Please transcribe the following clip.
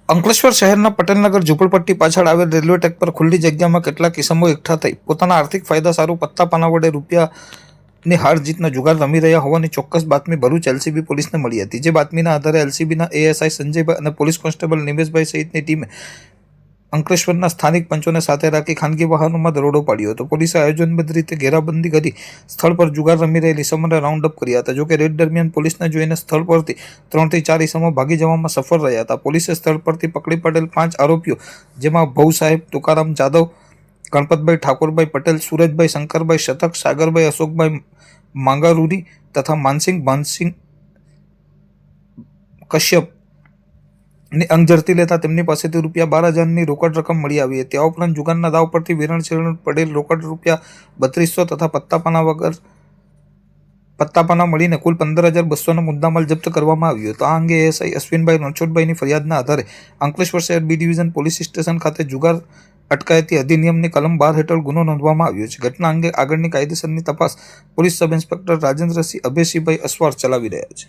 અંકલેશ્વર શહેરના પટેલનગર ઝૂંપડપટ્ટી પાછળ આવેલ રેલવે ટ્રેક પર ખુલ્લી જગ્યામાં કેટલાક કિસ્સાઓ એકઠા થઈ પોતાના આર્થિક ફાયદા સારું પત્તા પાના વડે રૂપિયાની હાર જીતનો જુગાર રમી રહ્યા હોવાની ચોક્કસ બાતમી ભરૂચ એલસીબી પોલીસને મળી હતી. જે બાતમીના આધારે એલસીબીના એએસઆઈ સંજયભાઈ અને પોલીસ કોન્સ્ટેબલ નિમેશભાઈ સહિતની ટીમે અંકલેશ્વરના સ્થાનિક પંચોને સાથે રાખી ખાનગી વાહનોમાં દરોડો પાડ્યો હતો. પોલીસે આયોજનબદ્ધ રીતે ઘેરાબંધી કરી સ્થળ પર જુગાર રમી રહેલી ઇસમોને રાઉન્ડ અપ કર્યા હતા. જોકે રેડ દરમિયાન પોલીસને જોઈને સ્થળ પરથી 3 થી 4 ઇસમો ભાગી જવામાં સફળ રહ્યા હતા. પોલીસે સ્થળ પરથી પકડી પડેલ 5 આરોપીઓ જેમાં ભૌ સાહેબ, તુકારામ જાદવ, ગણપતભાઈ ઠાકોરભાઈ પટેલ, સુરજભાઈ શંકરભાઈ શતક, સાગરભાઈ અશોકભાઈ માંગારુરી તથા માનસિંહ ભાનસિંહ કશ્યપ ની અંગ ઝડપી લેતા તેમની પાસેથી ₹12,000ની રોકડ રકમ મળી આવી હતી. આ ઉપરાંત જુગારના દાવ પરથી વેરણ પડેલ રોકડ ₹3200 તથા પત્તાપાના મળીને કુલ 15,200નો મુદ્દામાલ જપ્ત કરવામાં આવ્યો હતો. આ અંગે એએસઆઈ અશ્વિનભાઈ રણછોડભાઈની ફરિયાદના આધારે અંકલેશ્વર શહેર બી ડિવિઝન પોલીસ સ્ટેશન ખાતે જુગાર અટકાયતી અધિનિયમની કલમ 12 હેઠળ ગુનો નોંધવામાં આવ્યો છે. ઘટના અંગે આગળની કાયદેસરની તપાસ police sub inspector Rajendrasinh Abhaysinhbhai Asvar ચલાવી રહ્યા છે.